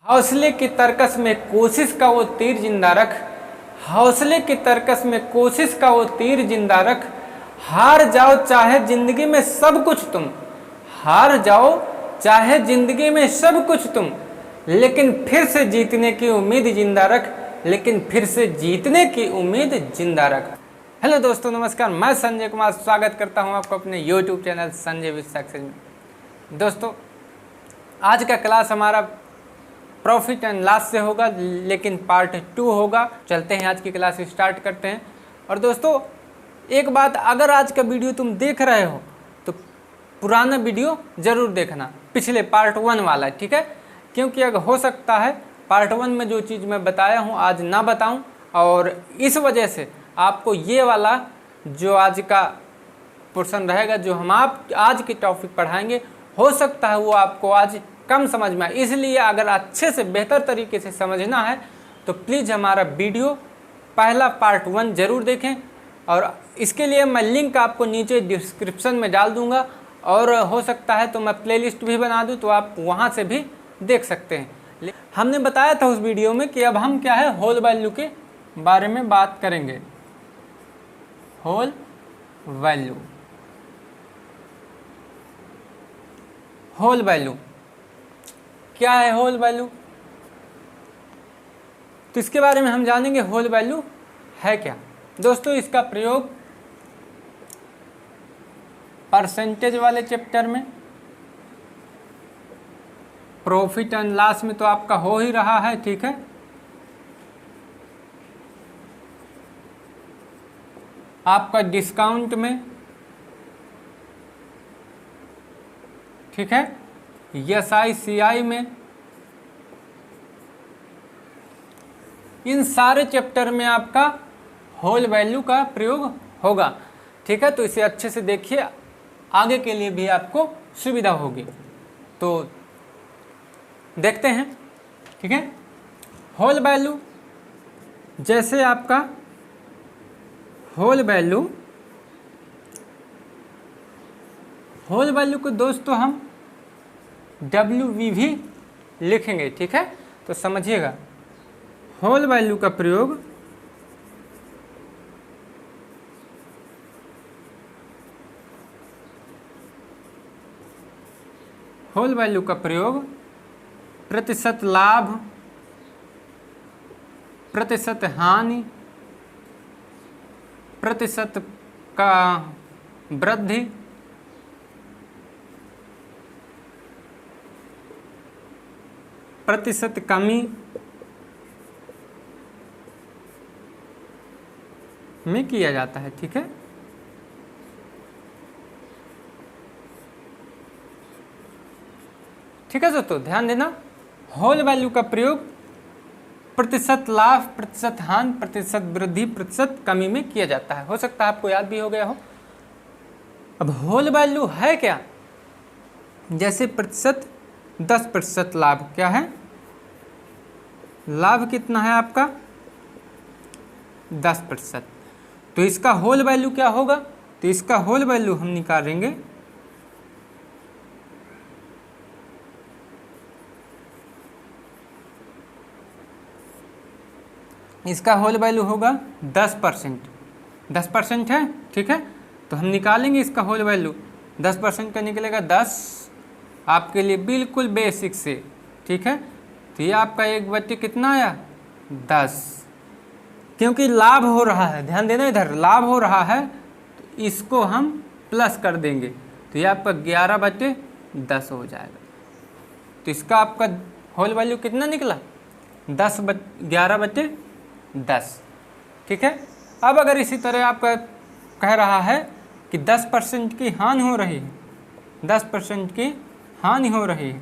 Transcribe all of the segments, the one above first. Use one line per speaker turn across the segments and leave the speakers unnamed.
हौसले की तरकस में कोशिश का वो तीर जिंदा रख, हौसले की तरकस में कोशिश का वो तीर जिंदा रख। हार जाओ चाहे जिंदगी में सब कुछ तुम, हार जाओ चाहे जिंदगी में सब कुछ तुम, लेकिन फिर से जीतने की उम्मीद जिंदा रख, लेकिन फिर से जीतने की उम्मीद जिंदा रख। हेलो दोस्तों, नमस्कार। मैं संजय कुमार स्वागत करता हूं आपको अपने YouTube channel Sanjay with success में। दोस्तों, आज का क्लास हमारा प्रॉफिट एंड लॉस से होगा, लेकिन पार्ट 2 होगा। चलते हैं, आज की क्लास स्टार्ट करते हैं। और दोस्तों, एक बात, अगर आज का वीडियो तुम देख रहे हो तो पुराना वीडियो ज़रूर देखना, पिछले पार्ट 1 वाला, ठीक है? क्योंकि अगर हो सकता है पार्ट 1 में जो चीज़ मैं बताया हूँ आज ना बताऊँ, और इस वजह से आपको ये वाला जो आज का पोर्शन रहेगा, जो हम आप आज के टॉपिक पढ़ाएंगे, हो सकता है वो आपको आज कम समझ में आए। इसलिए अगर अच्छे से बेहतर तरीके से समझना है तो प्लीज़ हमारा वीडियो पहला पार्ट 1 ज़रूर देखें, और इसके लिए मैं लिंक आपको नीचे डिस्क्रिप्शन में डाल दूंगा, और हो सकता है तो मैं प्लेलिस्ट भी बना दूं, तो आप वहां से भी देख सकते हैं। हमने बताया था उस वीडियो में कि अब हम क्या है, होल वैल्यू के बारे में बात करेंगे। होल वैल्यू, होल वैल्यू क्या है? होल वैल्यू, तो इसके बारे में हम जानेंगे। होल वैल्यू है क्या? दोस्तों, इसका प्रयोग परसेंटेज वाले चैप्टर में, प्रॉफिट एंड लॉस में तो आपका हो ही रहा है, ठीक है? आपका डिस्काउंट में, ठीक है? SICI में, इन सारे चैप्टर में आपका होल वैल्यू का प्रयोग होगा, ठीक है? तो इसे अच्छे से देखिए, आगे के लिए भी आपको सुविधा होगी। तो देखते हैं, ठीक है? होल वैल्यू, जैसे आपका होल वैल्यू, होल वैल्यू को दोस्तों हम WV भी लिखेंगे, ठीक है? तो समझिएगा, होल वैल्यू का प्रयोग होल वैल्यू का प्रयोग प्रतिशत लाभ, प्रतिशत हानि, प्रतिशत का वृद्धि, प्रतिशत कमी में किया जाता है, ठीक है? ठीक है दोस्तों, ध्यान देना। होल वैल्यू का प्रयोग प्रतिशत लाभ, प्रतिशत हानि, प्रतिशत वृद्धि, प्रतिशत कमी में किया जाता है। हो सकता है आपको याद भी हो गया हो। अब होल वैल्यू है क्या? जैसे प्रतिशत 10% लाभ, क्या है? लाभ कितना है आपका? 10%। तो इसका होल वैल्यू क्या होगा? तो इसका होल वैल्यू हम निकालेंगे इसका होल वैल्यू होगा 10%। 10% है, ठीक है? तो हम निकालेंगे इसका होल वैल्यू। 10% का निकलेगा 10, आपके लिए बिल्कुल बेसिक से, ठीक है? तो ये आपका 1/, कितना आया? 10। क्योंकि लाभ हो रहा है, ध्यान देना, इधर लाभ हो रहा है, तो इसको हम प्लस कर देंगे, तो ये आपका 11/10 हो जाएगा। तो इसका आपका होल वैल्यू कितना निकला? 11/10, ठीक है? अब अगर इसी तरह आपका कह रहा है कि 10% की हानि हो रही है, 10% की हानि हो रही है,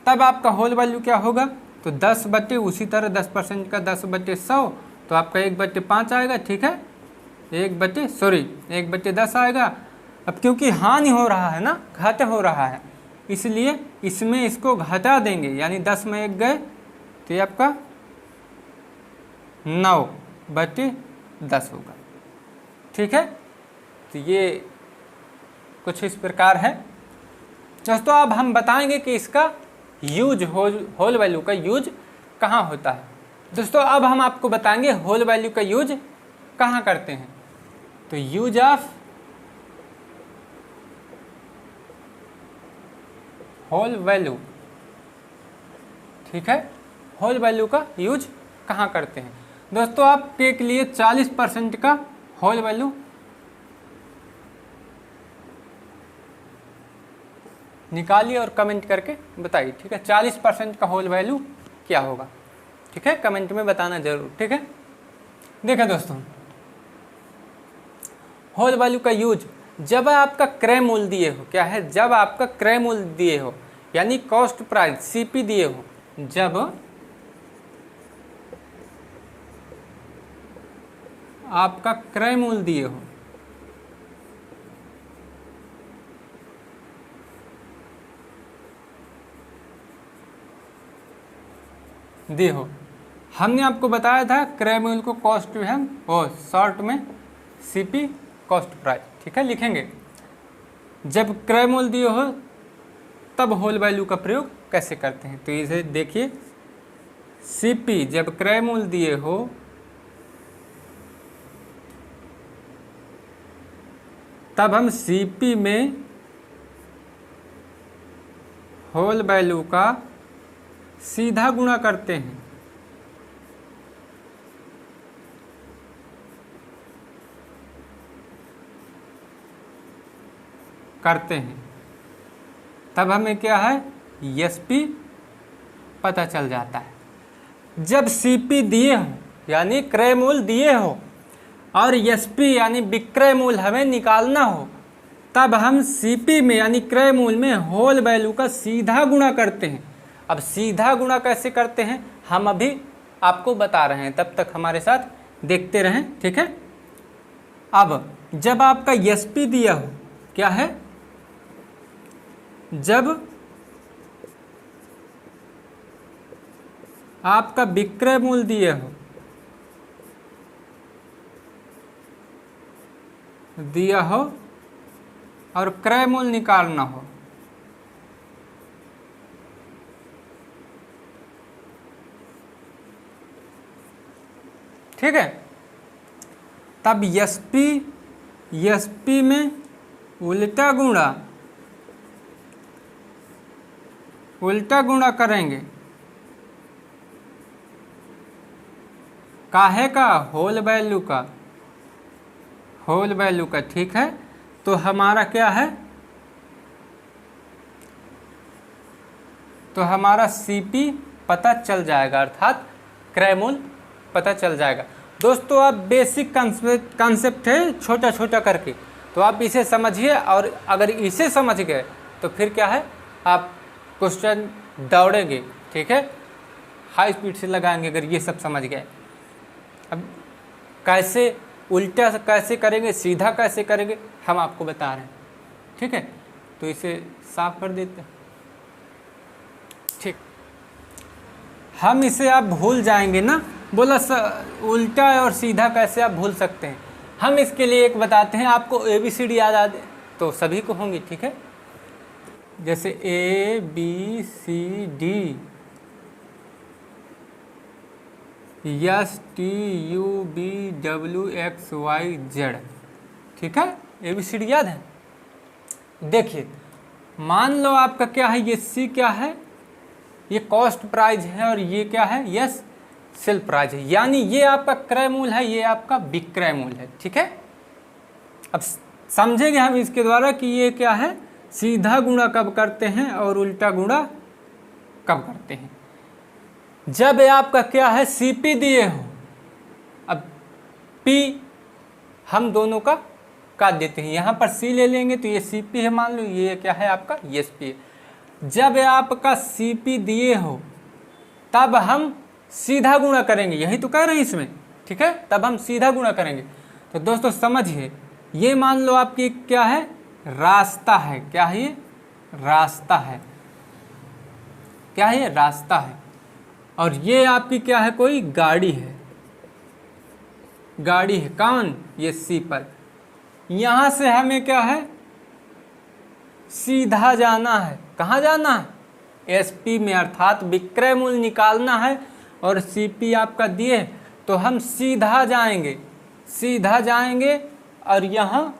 तब आपका होल वैल्यू क्या होगा? तो 10/, उसी तरह 10% का 10/100, तो आपका 1/5 आएगा, ठीक है? 1/10 आएगा। अब क्योंकि हानि हो रहा है ना, घाटा हो रहा है, इसलिए इसमें इसको घटा देंगे, यानी 10 में 1 गए, तो ये आपका 9/10 होगा, ठीक है? तो ये कुछ इस प्रकार है दोस्तों। अब हम बताएंगे कि इसका यूज होल वैल्यू का यूज कहाँ होता है। दोस्तों अब हम आपको बताएंगे होल वैल्यू का यूज कहाँ करते हैं। तो यूज ऑफ होल वैल्यू, ठीक है, होल वैल्यू का यूज कहाँ करते हैं। दोस्तों आपके लिए 40% का होल वैल्यू निकालिए और कमेंट करके बताइए, ठीक है। 40% का होल वैल्यू क्या होगा, ठीक है, कमेंट में बताना जरूर, ठीक है। देखिए दोस्तों, होल वैल्यू का यूज जब आपका क्रय मूल्य दिए हो, क्या है, जब आपका क्रय मूल्य दिए हो यानी कॉस्ट प्राइस सीपी दिए हो, जब आपका क्रय मूल्य दिए हो, दिए हो, हमने आपको बताया था क्रय मूल्य को कॉस्ट में हम और शॉर्ट में सीपी कॉस्ट प्राइस, ठीक है, लिखेंगे। जब क्रय मूल्य दिए हो तब होल वैल्यू का प्रयोग कैसे करते हैं, तो इसे देखिए, सीपी जब क्रय मूल्य दिए हो तब हम सीपी में होल वैल्यू का सीधा गुणा करते हैं, तब हमें क्या है, एसपी पता चल जाता है। जब सीपी दिए हो यानी क्रय मूल्य दिए हो और एसपी यानी विक्रय मूल्य हमें निकालना हो, तब हम सीपी में यानी क्रय मूल्य में होल वैल्यू का सीधा गुणा करते हैं। अब सीधा गुणा कैसे करते हैं हम अभी आपको बता रहे हैं, तब तक हमारे साथ देखते रहें, ठीक है। अब जब आपका एसपी दिया हो, क्या है, जब आपका विक्रय मूल्य दिए हो, और क्रय मूल्य निकालना हो, ठीक है, तब एसपी में उल्टा गुणा करेंगे, काहे का, होल वैल्यू का, ठीक है। तो हमारा क्या है, तो हमारा सीपी पता चल जाएगा, अर्थात क्रय मूल्य पता चल जाएगा। दोस्तों आप बेसिक कॉन्सेप्ट है, छोटा छोटा करके, तो आप इसे समझिए, और अगर इसे समझ गए तो फिर क्या है, आप क्वेश्चन दौड़ेंगे, ठीक है, हाई स्पीड से लगाएंगे अगर ये सब समझ गए। अब कैसे उल्टा कैसे करेंगे, सीधा कैसे करेंगे, हम आपको बता रहे हैं, ठीक है। तो इसे साफ कर देते हैं, ठीक। हम इसे आप भूल जाएंगे ना, बोला उल्टा और सीधा कैसे आप भूल सकते हैं। हम इसके लिए एक बताते हैं, आपको ABCD याद आ तो सभी को होंगी, ठीक है। जैसे ABCD, STUVWXYZ, ठीक है, ABCD याद है। देखिए मान लो आपका क्या है, ये C क्या है, ये कॉस्ट प्राइस है, और ये क्या है, यस सेल प्राइस है, यानी ये आपका क्रय मूल्य है, ये आपका विक्रय मूल्य है, ठीक है। अब समझेंगे हम इसके द्वारा कि ये क्या है, सीधा गुणा कब करते हैं और उल्टा गुणा कब करते हैं। जब आपका क्या है, सीपी दिए हो, अब पी हम दोनों का काट देते हैं, यहाँ पर सी ले लेंगे तो ये सीपी है, मान लो ये क्या है आपका एसपी है। जब आपका सीपी दिए हो तब हम सीधा गुणा करेंगे, यही तो कह रहे हैं इसमें, ठीक है, तब हम सीधा गुणा करेंगे। तो दोस्तों समझिए, ये मान लो आपकी क्या है, रास्ता है, क्या है ये, रास्ता है, क्या है ये, रास्ता है, और ये आपकी क्या है, कोई गाड़ी है, कौन, ये सी पर। यहाँ से हमें क्या है, सीधा जाना है, कहाँ जाना है, एसपी में, अर्थात विक्रय मूल्य निकालना है और सीपी आपका दिए तो हम सीधा जाएंगे और यहाँ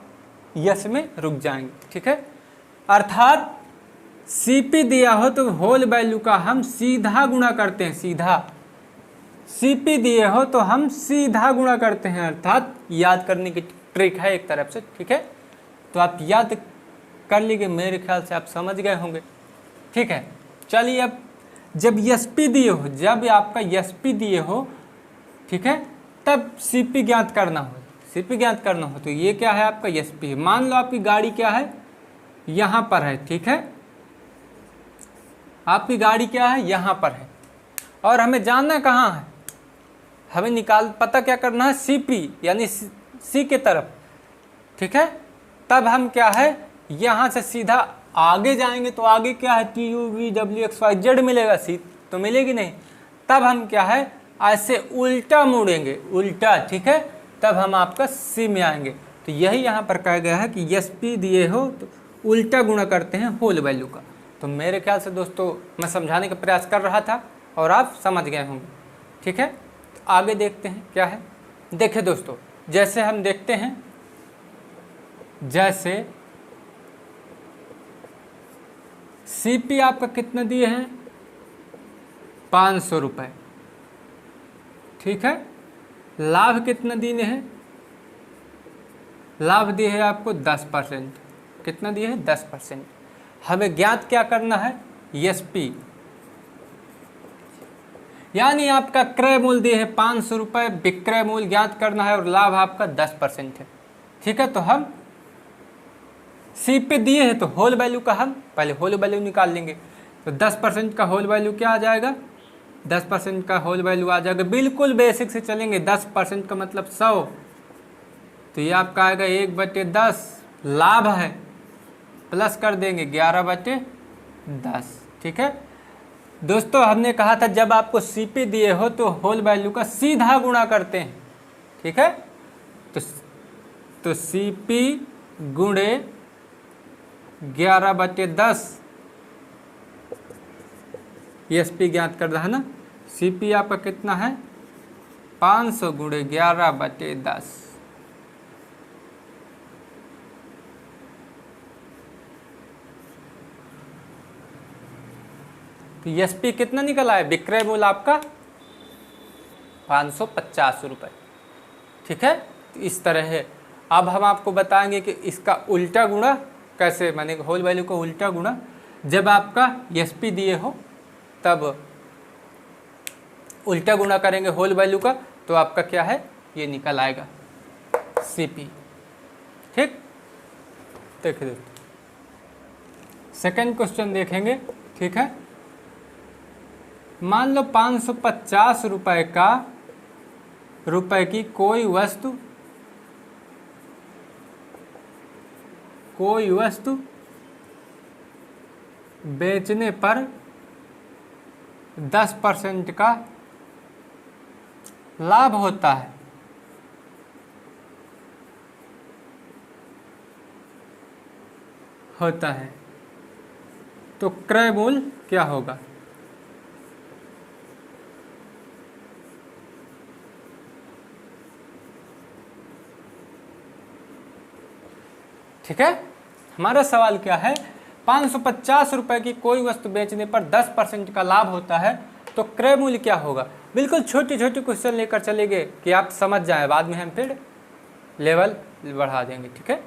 यस में रुक जाएंगे, ठीक है। अर्थात सीपी दिया हो तो होल वैल्यू का हम सीधा गुणा करते हैं, सीधा। सीपी दिए हो तो हम सीधा गुणा करते हैं, अर्थात याद करने की ट्रिक है एक तरफ से, ठीक है। तो आप याद कर लीजिए, मेरे ख्याल से आप समझ गए होंगे, ठीक है। चलिए अब जब एसपी दिए हो, जब आपका एसपी दिए हो, ठीक है, तब सीपी ज्ञात करना हो। सीपी ज्ञात करना हो तो ये क्या है आपका एसपी। मान लो आपकी गाड़ी क्या है, यहाँ पर है, ठीक है। आपकी गाड़ी क्या है, यहाँ पर है और हमें जानना कहाँ है, हमें पता क्या करना है, सीपी यानी सी के तरफ, ठीक है। तब हम क्या है, यहाँ से सीधा आगे जाएंगे तो आगे क्या है, TUVWXYZ मिलेगा, सी तो मिलेगी नहीं। तब हम क्या है, ऐसे उल्टा मुड़ेंगे, उल्टा, ठीक है, तब हम आपका सी में आएंगे। तो यही यहाँ पर कहा गया है कि एसपी दिए हो तो उल्टा गुणा करते हैं होल वैल्यू का। तो मेरे ख्याल से दोस्तों मैं समझाने का प्रयास कर रहा था और आप समझ गए होंगे, ठीक है। तो आगे देखते हैं क्या है। देखिए दोस्तों, जैसे हम देखते हैं, जैसे सीपी आपका कितना दिए हैं, 500 रुपये, ठीक है। लाभ कितना दिए हैं, लाभ दिए है आपको 10%। कितना दिए है, 10%। हमें ज्ञात क्या करना है, एसपी यानी आपका क्रय मूल्य दिए है 500 रुपये, विक्रय मूल्य ज्ञात करना है और लाभ आपका 10% है, ठीक है। तो हम सीपी दिए है तो होल वैल्यू का हम पहले होल वैल्यू निकाल लेंगे। तो 10% का होल वैल्यू क्या आ जाएगा, 10% का होल वैल्यू आ जाएगा, बिल्कुल बेसिक से चलेंगे, 10% का मतलब 100, तो ये आपका आएगा 1/10। लाभ है प्लस कर देंगे 11/10, ठीक है। दोस्तों हमने कहा था जब आपको सीपी दिए हो तो होल वैल्यू का सीधा गुणा करते हैं, ठीक है। तो सीपी गुणे 11/10, एसपी ज्ञात कर रहा है ना। सीपी आपका कितना है, 500 गुणे 11/10। तो एसपी कितना निकला है, विक्रय मूल्य आपका 550 रुपये, ठीक है। तो इस तरह है। अब हम आपको बताएंगे कि इसका उल्टा गुणा कैसे, माने होल वैल्यू को उल्टा गुणा। जब आपका एसपी दिए हो तब उल्टा गुणा करेंगे होल वैल्यू का, तो आपका क्या है, ये निकल आएगा सीपी, ठीक। देखिए सेकंड क्वेश्चन देखेंगे, ठीक है। मान लो 550 रुपए की कोई वस्तु बेचने पर 10% का लाभ होता है तो क्रय मूल्य क्या होगा। ठीक है, हमारा सवाल क्या है, 550 रुपए की कोई वस्तु बेचने पर 10% का लाभ होता है तो क्रय मूल्य क्या होगा। बिल्कुल छोटी छोटी क्वेश्चन लेकर चलेंगे कि आप समझ जाएं, बाद में हम फिर लेवल बढ़ा देंगे, ठीक है।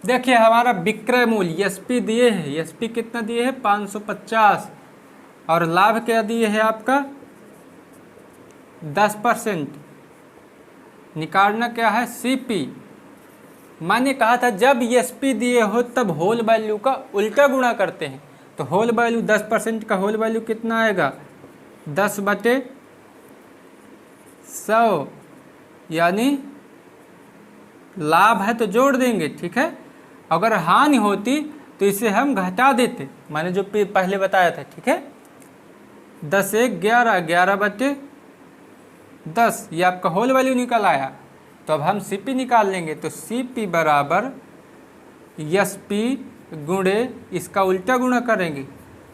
देखिए हमारा विक्रय मूल्य एसपी दिए हैं, एसपी कितना दिए है 550 और लाभ क्या दिए है आपका 10%। निकालना क्या है सीपी। मैंने कहा था जब एसपी दिए हो तब होल वैल्यू का उल्टा गुणा करते हैं, तो होल वैल्यू 10% का होल वैल्यू कितना आएगा 10/100, यानी लाभ है तो जोड़ देंगे, ठीक है। अगर हानि होती तो इसे हम घटा देते, मैंने जो पहले बताया था, ठीक है। 10 1 11, 11/10 ये आपका होल वैल्यू निकल आया। तो अब हम सीपी निकाल लेंगे, तो सीपी बराबर एसपी गुणे इसका उल्टा गुणा करेंगे,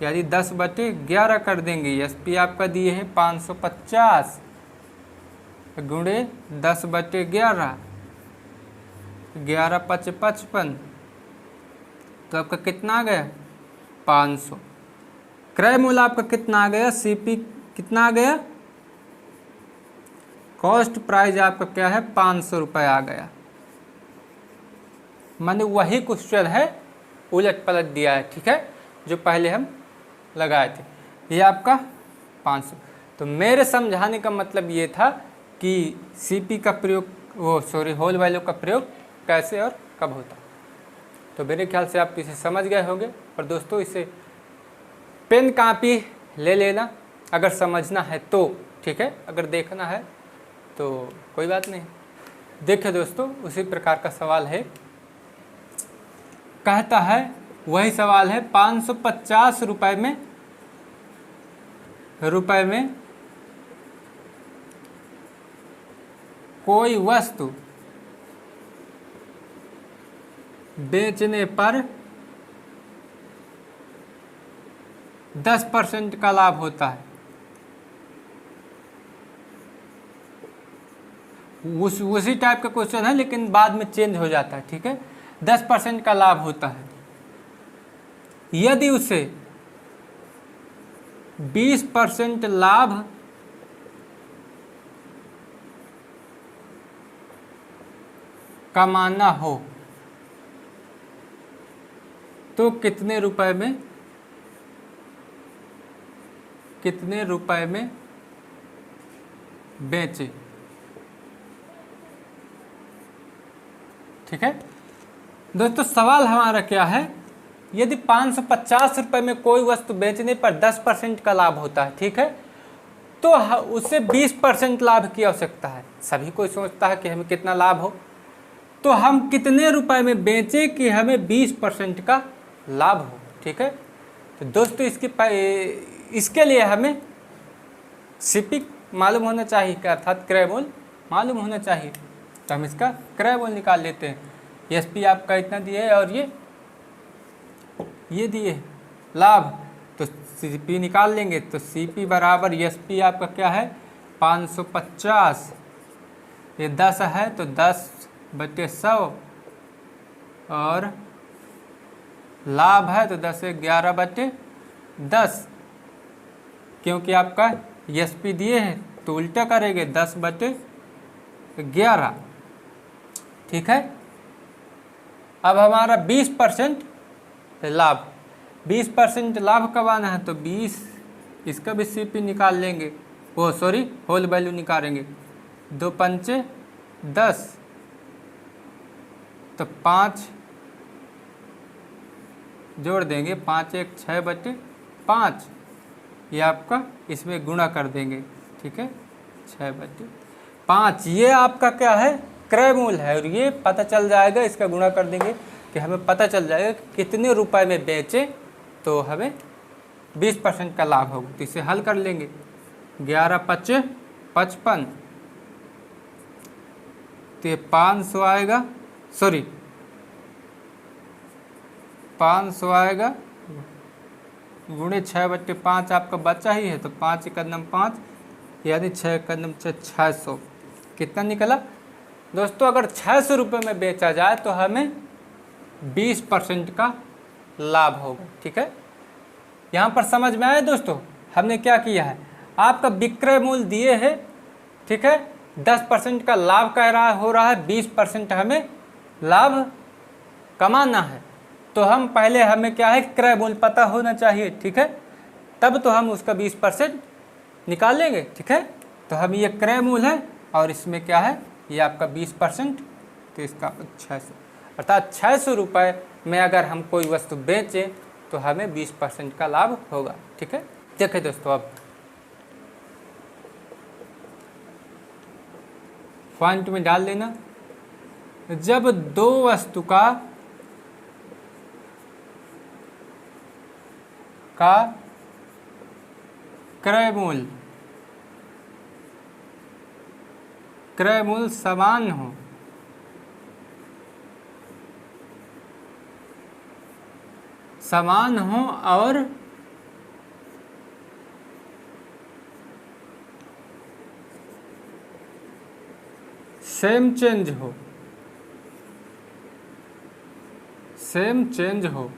यानी 10/11 कर देंगे। एसपी आपका दिए हैं 550 गुणे 10/11, 11×5 = 55, तो आपका कितना आ गया 500। क्रय मूल्य आपका कितना आ गया, सीपी कितना आ गया, कॉस्ट प्राइस आपका क्या है 500 रुपये आ गया। माने वही क्वेश्चन है, उलट पलट दिया है, ठीक है, जो पहले हम लगाए थे। ये आपका 500। तो मेरे समझाने का मतलब ये था कि सीपी का प्रयोग, होल वैल्यू का प्रयोग कैसे और कब होता। तो मेरे ख्याल से आप इसे समझ गए होंगे। और दोस्तों इसे पेन कापी ले लेना अगर समझना है तो, ठीक है, अगर देखना है तो कोई बात नहीं। देखिए दोस्तों, उसी प्रकार का सवाल है, कहता है वही सवाल है 550 रुपये में कोई वस्तु बेचने पर 10% का लाभ होता है। उसी टाइप का क्वेश्चन है लेकिन बाद में चेंज हो जाता है, ठीक है। 10% का लाभ होता है, यदि उसे 20% लाभ कमाना हो तो कितने रुपए में बेचे, ठीक है। दोस्तों सवाल हमारा क्या है, यदि 550 रुपये में कोई वस्तु बेचने पर 10% का लाभ होता है, ठीक है, तो उसे 20% लाभ की आवश्यकता है। सभी कोई सोचता है कि हमें कितना लाभ हो, तो हम कितने रुपए में बेचें कि हमें 20% का लाभ हो, ठीक है। तो दोस्तों इसके लिए हमें सीपी मालूम होना चाहिए, अर्थात क्रय मूल्य मालूम होना चाहिए। तो हम इसका क्रय मूल्य निकाल लेते हैं। एसपी आपका इतना दिए है और ये दिए लाभ, तो सीपी निकाल लेंगे। तो सीपी बराबर एसपी आपका क्या है 550, ये 10 है तो 10/100 और लाभ है तो 10/11/10, क्योंकि आपका एसपी दिए हैं तो उल्टा करेंगे 10/11, ठीक है। अब हमारा 20% लाभ, 20% लाभ कब आना है, तो 20, इसका भी सीपी निकाल लेंगे, होल वैल्यू निकालेंगे। 2×5 = 10, तो 5 जोड़ देंगे, 5×1 = 6/5, ये आपका इसमें गुणा कर देंगे, ठीक है, 6/5। ये आपका क्या है क्रय मूल्य है, और ये पता चल जाएगा, इसका गुणा कर देंगे कि हमें पता चल जाएगा कि कितने रुपए में बेचें तो हमें 20% का लाभ होगा। तो इसे हल कर लेंगे, 11×5 = 55, तो ये 500 आएगा, 500 आएगा, गुणे 6/5 आपका बचा ही है, तो 5 × 5, यानी 6 × 6 = 600। कितना निकला दोस्तों, अगर 600 रुपये में बेचा जाए तो हमें 20% का लाभ होगा, ठीक है। यहाँ पर समझ में आया दोस्तों, हमने क्या किया है, आपका विक्रय मूल्य दिए है, ठीक है, 10% का लाभ हो रहा है, 20% हमें लाभ कमाना है। तो हम पहले हमें क्या है क्रय मूल्य पता होना चाहिए, ठीक है, तब तो हम उसका 20% निकालेंगे, ठीक है। तो हम ये क्रय मूल्य है और इसमें क्या है ये आपका 20%, तो इसका 600, अर्थात 600 रुपये में अगर हम कोई वस्तु बेचें तो हमें 20% का लाभ होगा, ठीक है। देखिए दोस्तों, अब पॉइंट में डाल लेना, जब दो वस्तु का क्रय मूल्य समान हो समान हो और सेम चेंज हो, सेम चेंज हो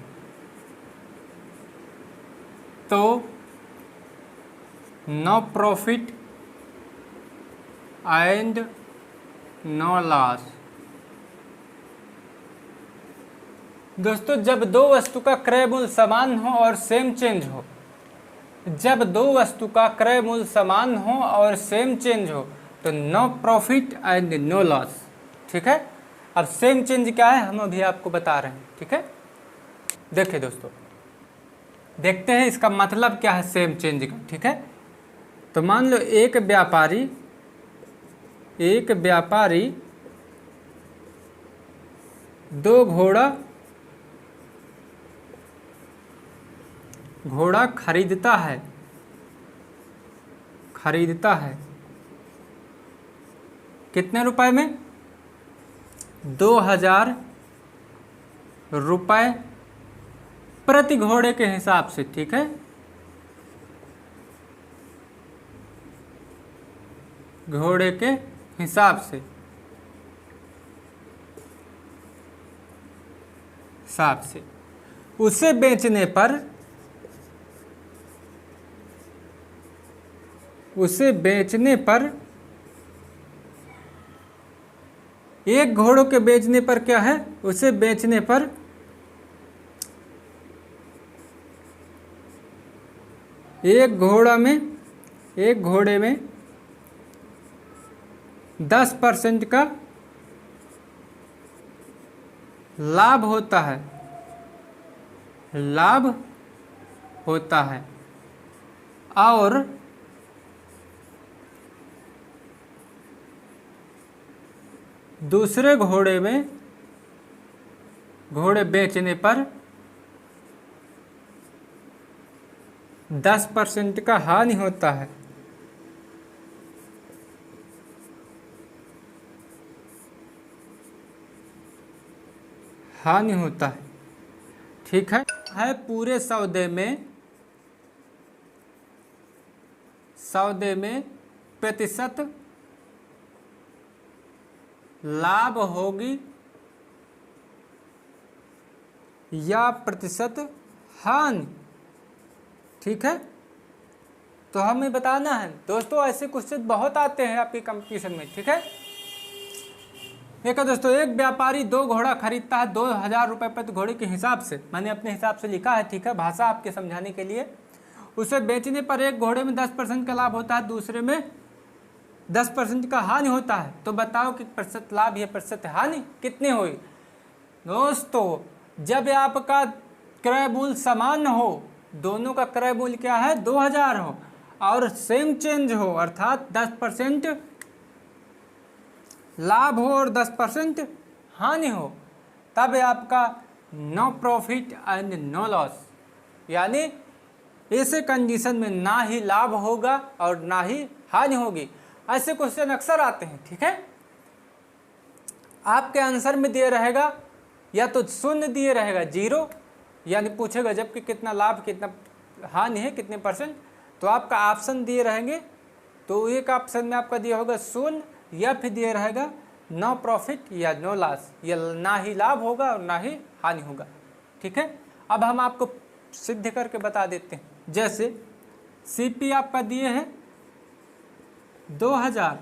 तो no profit and no loss. दोस्तों, जब दो वस्तु का क्रय मूल्य समान हो और सेम चेंज हो, जब दो वस्तु का क्रय मूल्य समान हो और सेम चेंज हो तो no profit and no loss. ठीक है, अब सेम चेंज क्या है हम अभी आपको बता रहे हैं। ठीक है, देखिए दोस्तों, देखते हैं इसका मतलब क्या है सेम चेंज का। ठीक है, तो मान लो एक व्यापारी दो घोड़ा खरीदता है कितने रुपए में? 2000 रुपए प्रति घोड़े के हिसाब से। ठीक है, घोड़े के हिसाब से उसे बेचने पर एक घोड़ों के बेचने पर क्या है, उसे बेचने पर एक घोड़े में 10% का लाभ होता है और दूसरे घोड़े बेचने पर 10% का हानि होता है। ठीक है पूरे सौदे में प्रतिशत लाभ होगी या प्रतिशत हानि। ठीक है, तो हमें बताना है दोस्तों। ऐसे क्वेश्चन बहुत आते हैं आपके कंपटीशन में। ठीक है, देखो दोस्तों, एक व्यापारी दो घोड़ा खरीदता है 2000 रुपये प्रति घोड़े के हिसाब से। मैंने अपने हिसाब से लिखा है। ठीक है, भाषा आपके समझाने के लिए। उसे बेचने पर एक घोड़े में 10% का लाभ होता है, दूसरे में 10% का हानि होता है। तो बताओ कि प्रतिशत लाभ या प्रतिशत हानि कितनी हुई? दोस्तों, जब आपका क्रय मूल्य समान हो, दोनों का क्रय मूल्य क्या है 2000 हो और सेम चेंज हो, अर्थात 10% लाभ हो और 10% हानि हो, तब आपका no profit and no loss, यानी ऐसे कंडीशन में ना ही लाभ होगा और ना ही हानि होगी। ऐसे क्वेश्चन अक्सर आते हैं। ठीक है, आपके आंसर में दिए रहेगा या तो शून्य दिए रहेगा 0, यानी पूछेगा जबकि कितना लाभ कितना हानि है कितने %, तो आपका ऑप्शन दिए रहेंगे। तो एक ऑप्शन में आपका दिया होगा 0 या फिर दिए रहेगा नो प्रॉफिट या नो लॉस, या ना ही लाभ होगा और ना ही हानि होगा। ठीक है, अब हम आपको सिद्ध करके बता देते हैं। जैसे सीपी आपका दिए है 2000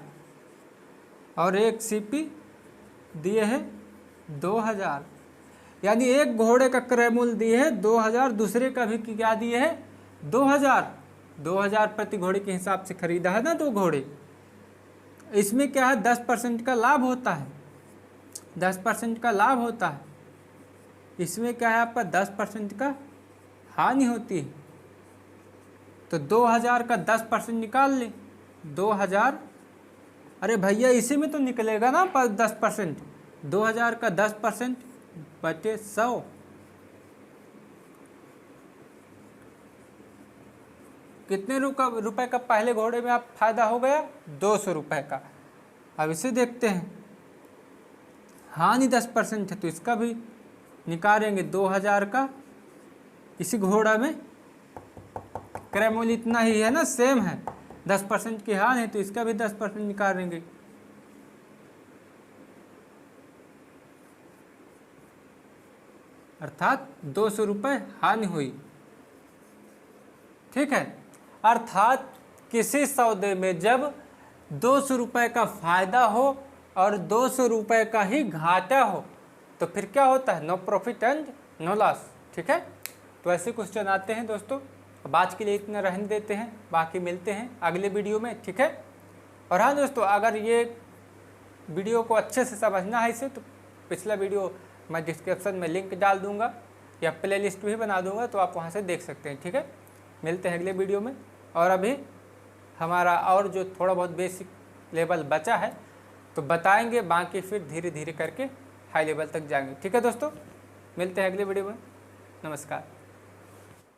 और एक सीपी दिए है 2000, यानी एक घोड़े का क्रय मूल्य दिए है 2000, दूसरे का भी क्या दिए है 2000 प्रति घोड़े के हिसाब से खरीदा है ना 2 घोड़े। इसमें क्या है 10% का लाभ होता है, 10% का लाभ होता है। इसमें क्या है आपका 10% का हानि होती है। तो 2000 का 10% निकाल ले, 2000, अरे भैया इसी में तो निकलेगा ना पर 10%, 2000 का 10% बटे 100, कितने रुपए का पहले घोड़े में आप फायदा हो गया 200 रुपए का। अब इसे देखते हैं, हानि 10% है तो इसका भी निकालेंगे 2000 का इसी घोड़ा में क्रय मूल्य इतना ही है ना, सेम है, 10% की हानि है तो इसका भी 10% निकालेंगे। अर्थात 200 रुपये हानि हुई। ठीक है, अर्थात किसी सौदे में जब 200 रुपये का फायदा हो और 200 रुपये का ही घाटा हो तो फिर क्या होता है, no profit and no loss. ठीक है, तो ऐसे क्वेश्चन आते हैं दोस्तों। अब आज के लिए इतना रहने देते हैं, बाकी मिलते हैं अगले वीडियो में। ठीक है, और हाँ दोस्तों, अगर ये वीडियो को अच्छे से समझना है इसे, तो पिछला वीडियो मैं डिस्क्रिप्शन में लिंक डाल दूंगा या प्ले लिस्ट भी बना दूंगा, तो आप वहाँ से देख सकते हैं। ठीक है, मिलते हैं अगले वीडियो में। और अभी हमारा और जो थोड़ा बहुत बेसिक लेवल बचा है तो बताएंगे, बाकी फिर धीरे धीरे करके हाई लेवल तक जाएंगे। ठीक है दोस्तों, मिलते हैं अगले वीडियो में। नमस्कार।